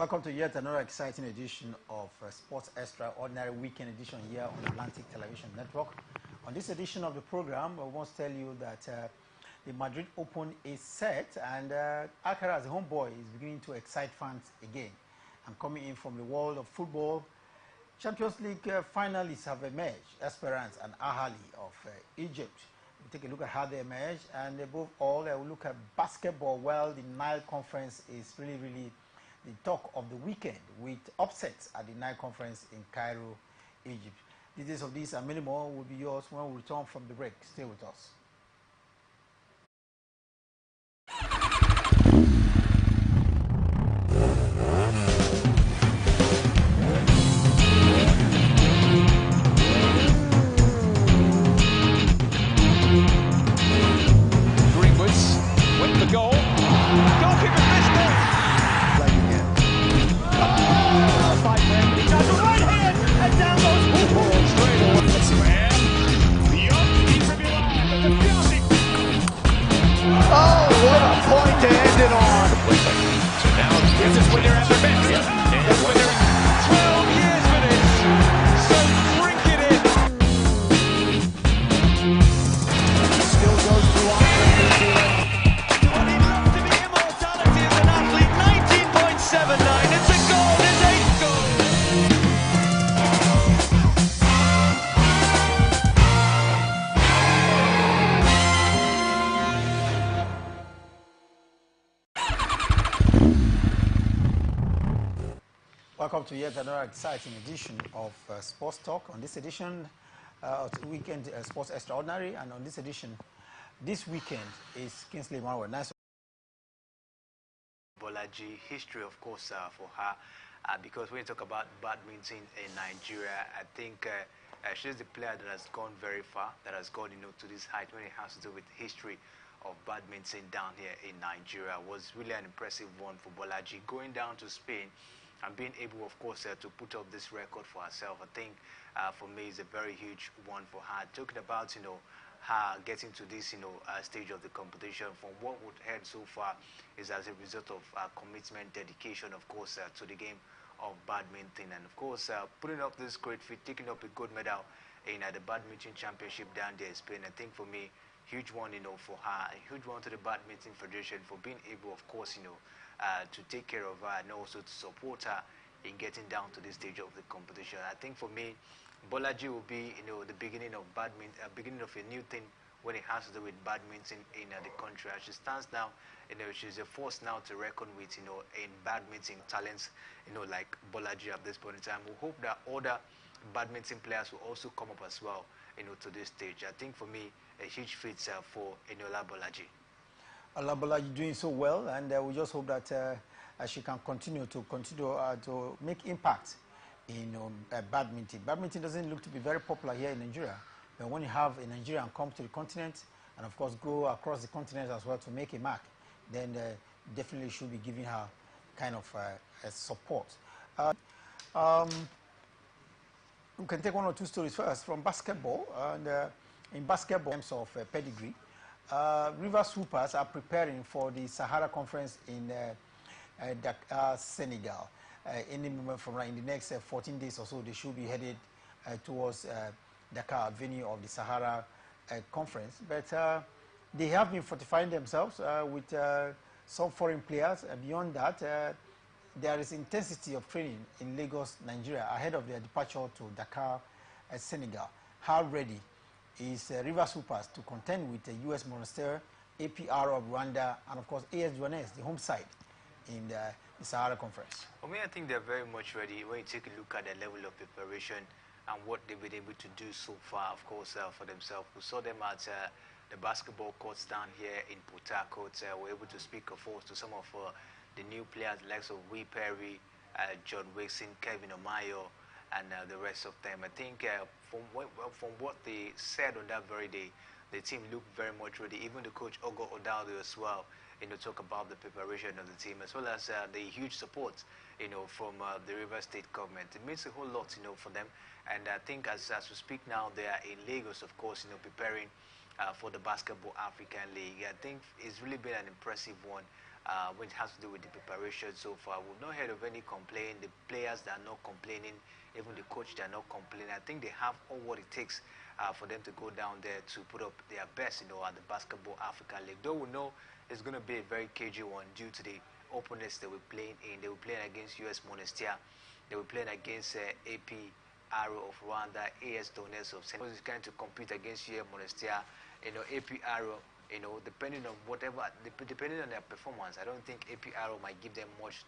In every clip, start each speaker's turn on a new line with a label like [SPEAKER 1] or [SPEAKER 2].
[SPEAKER 1] Welcome to yet another exciting edition of Sports Extraordinary Weekend Edition here on Atlantic Television Network. On this edition of the program, I want to tell you that the Madrid Open is set and Alcaraz, the homeboy, is beginning to excite fans again. And coming in from the world of football, Champions League finalists have emerged, Esperance and Ahali of Egypt. We'll take a look at how they emerged, and above all, we'll look at basketball. Well, the Nile Conference is really the talk of the weekend, with upsets at the Nile Conference in Cairo, Egypt. Details of this and many more will be yours when we return from the break. Stay with us. Welcome to yet another exciting edition of Sports Talk. On this edition of the weekend, Sports Extraordinary, and on this edition, this weekend is Kingsley Marwa. Nice.
[SPEAKER 2] Bolaji history, of course, for her, because when you talk about badminton in Nigeria, I think she's the player that has gone very far, that has gone, to this height when it has to do with history of badminton down here in Nigeria. It was really an impressive one for Bolaji, going down to Spain and being able, of course, to put up this record for herself. I think for me is a very huge one for her. Talking about, her getting to this, stage of the competition, from what we've heard so far, is as a result of commitment, dedication, of course, to the game of badminton, and of course, putting up this great feat, taking up a gold medal in the badminton championship down there in Spain. I think for me, huge one, for her, a huge one to the Badminton Federation for being able, of course, to take care of her and also to support her in getting down to this stage of the competition. I think for me, Bolaji will be, the beginning of badminton, beginning of a new thing when it has to do with badminton in the country. As she stands now, she's a force now to reckon with, in badminton talents, like Bolaji at this point in time. We hope that other badminton players will also come up as well, to this stage. I think for me, a huge feat for Enola Bolaji.
[SPEAKER 1] Bolaji doing so well, and we just hope that she can continue to make impact in badminton. Badminton doesn't look to be very popular here in Nigeria, but when you have a Nigerian come to the continent and of course go across the continent as well to make a mark, then definitely should be giving her kind of support. We can take one or two stories first from basketball. And in basketball, in terms of pedigree, River Swoopers are preparing for the Sahara Conference in Dakar, Senegal. Any moment from in the next 14 days or so, they should be headed towards Dakar, venue of the Sahara Conference. But they have been fortifying themselves with some foreign players. Beyond that, there is intensity of training in Lagos, Nigeria, ahead of their departure to Dakar, Senegal. How ready is River Swoopers to contend with the U.S. Monastir, APR of Rwanda, and of course AS Douanes, the home side in the Sahara Conference?
[SPEAKER 2] For me, I think they're very much ready. When you take a look at the level of preparation and what they've been able to do so far, of course, for themselves. We saw them at the basketball courts down here in Port Harcourt. We're able to speak, of course, to some of the new players, like Wee Perry, John Wilson, Kevin Omayo, and the rest of them. I think from what they said on that very day, the team looked very much ready. Even the coach, Ogo Odaldo, as well, talk about the preparation of the team, as well as the huge support, from the River State government. It means a whole lot, for them. And I think as we speak now, they are in Lagos, of course, preparing for the Basketball African League. I think it's really been an impressive one when it has to do with the preparation so far. We've not heard of any complaint. The players that are not complaining, even the coach that are not complaining. I think they have all what it takes for them to go down there to put up their best, at the Basketball Africa League. Though we know it's going to be a very cagey one due to the opponents they were playing in. They were playing against US Monastir. They were playing against AP Arrow of Rwanda, AS Donetsk of Senegal. Is going to compete against US Monastir, AP Arrow. Depending on depending on their performance, I don't think APRO might give them much,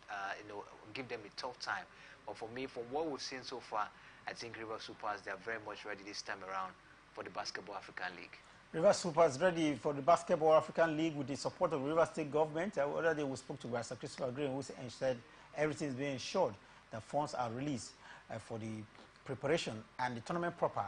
[SPEAKER 2] give them a tough time. But for me, from what we've seen so far, I think River Supers, they are very much ready this time around for the Basketball African League.
[SPEAKER 1] River Supers ready for the Basketball African League with the support of the River State government. Already we spoke to Barrister Christopher Green, who said everything is being ensured that funds are released for the preparation and the tournament proper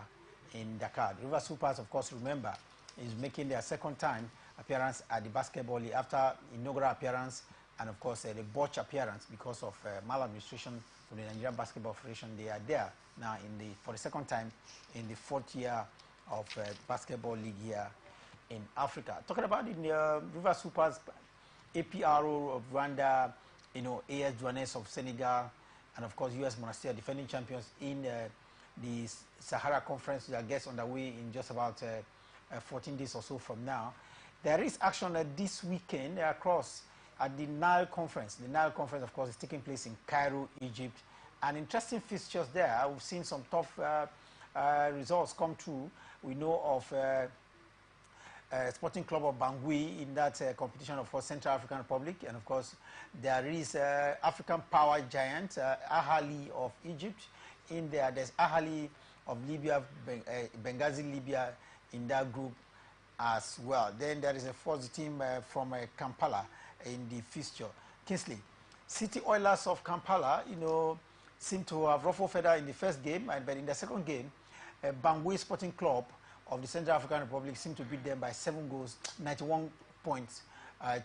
[SPEAKER 1] in Dakar. The River Supers, of course, remember, is making their second time appearance at the Basketball League after inaugural appearance and, of course, the botch appearance because of maladministration from the Nigerian Basketball Federation. They are there now for the second time in the fourth year of Basketball League here in Africa. Talking about the River Supers, APRO of Rwanda, AS Douanes of Senegal, and, of course, US Monastir, defending champions in the Sahara Conference that gets underway in just about 14 days or so from now. There is action this weekend across at the Nile Conference. The Nile Conference, of course, is taking place in Cairo, Egypt. And interesting fixtures there. We've seen some tough results come through. We know of Sporting Club of Bangui in that competition, of course, Central African Republic. And, of course, there is African power giant, Ahali of Egypt. In there, there's Ahali of Libya, Benghazi, Libya, in that group as well. Then there is a fourth team from Kampala in the fixture. Kingsley, City Oilers of Kampala, seem to have ruffled feather in the first game, but in the second game, Bangui Sporting Club of the Central African Republic seemed to beat them by 7 goals, 91 points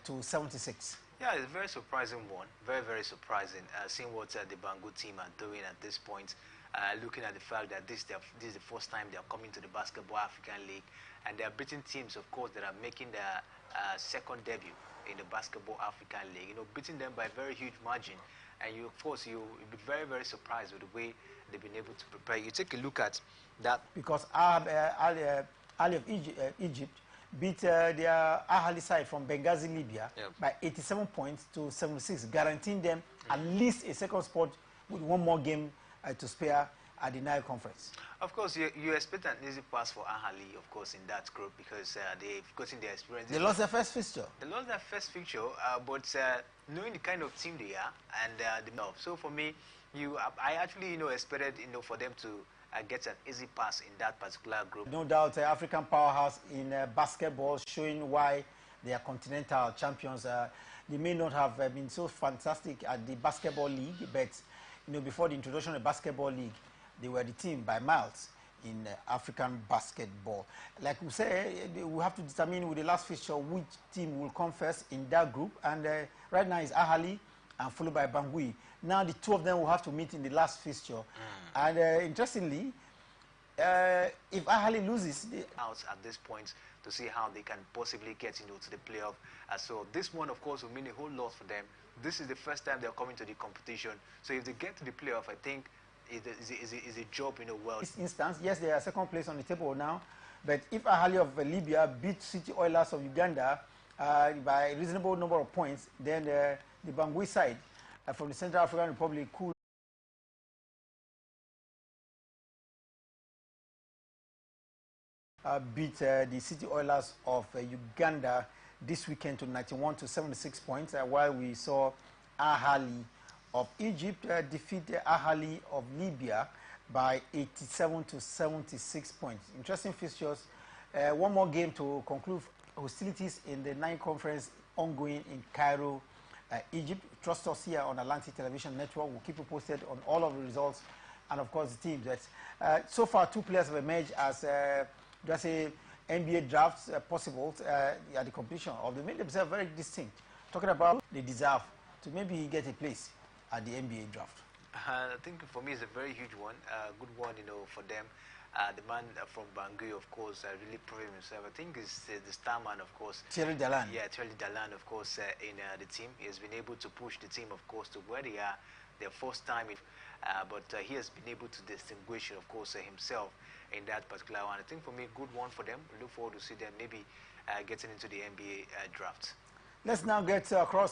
[SPEAKER 1] to 76.
[SPEAKER 2] Yeah, it's a very surprising one. Very, very surprising. Seeing what the Bangui team are doing at this point. Looking at the fact that this is the first time they are coming to the Basketball African League, and they are beating teams, of course, that are making their second debut in the Basketball African League. Beating them by a very huge margin, and of course, you'll be very, very surprised with the way they've been able to prepare. You take a look at that
[SPEAKER 1] because Ali of Egypt beat their Ahali side from Benghazi, Libya, by 87 points to 76, guaranteeing them at least a second spot with one more game to spare at the Nile Conference.
[SPEAKER 2] Of course, you expect an easy pass for Ahali, of course, in that group because they've gotten their experience.
[SPEAKER 1] They lost their first fixture.
[SPEAKER 2] They lost their first fixture, but knowing the kind of team they are and so for me, I actually expected for them to get an easy pass in that particular group.
[SPEAKER 1] No doubt, African powerhouse in basketball, showing why they are continental champions. They may not have been so fantastic at the Basketball League, but before the introduction of the Basketball League, they were the team by miles in African basketball. Like we say, we have to determine with the last fixture which team will come first in that group. And right now is Ahali and followed by Bangui. Now the two of them will have to meet in the last fixture. And interestingly, if Ahali loses, they
[SPEAKER 2] out at this point to see how they can possibly get to the playoff. So this one, of course, will mean a whole lot for them. This is the first time they're coming to the competition. So if they get to the playoff, I think is a job well.
[SPEAKER 1] In this instance, yes, they are second place on the table now. But if Ahali of Libya beat City Oilers of Uganda by a reasonable number of points, then the Bangui side from the Central African Republic could beat the City Oilers of Uganda this weekend to 91 to 76 points, while we saw Ahali of Egypt defeat Ahali of Libya by 87 to 76 points. Interesting fixtures. One more game to conclude hostilities in the Nile Conference ongoing in Cairo, Egypt. Trust us here on Atlantic Television Network. We'll keep you posted on all of the results and, of course, the teams. So far, 2 players have emerged as just a NBA drafts possible at the competition, or they made themselves very distinct. Talking about they deserve to maybe get a place at the NBA draft.
[SPEAKER 2] I think for me it's a very huge one, good one, for them. The man from Bangui, of course, really proving himself. I think is the star man, of course.
[SPEAKER 1] Thierry Dalan.
[SPEAKER 2] Yeah, Thierry Dalan, of course, in the team. He has been able to push the team, of course, to where they are. Their first time, but he has been able to distinguish, of course, himself in that particular one. I think for me, good one for them. Look forward to see them maybe getting into the NBA draft.
[SPEAKER 1] Let's now get across.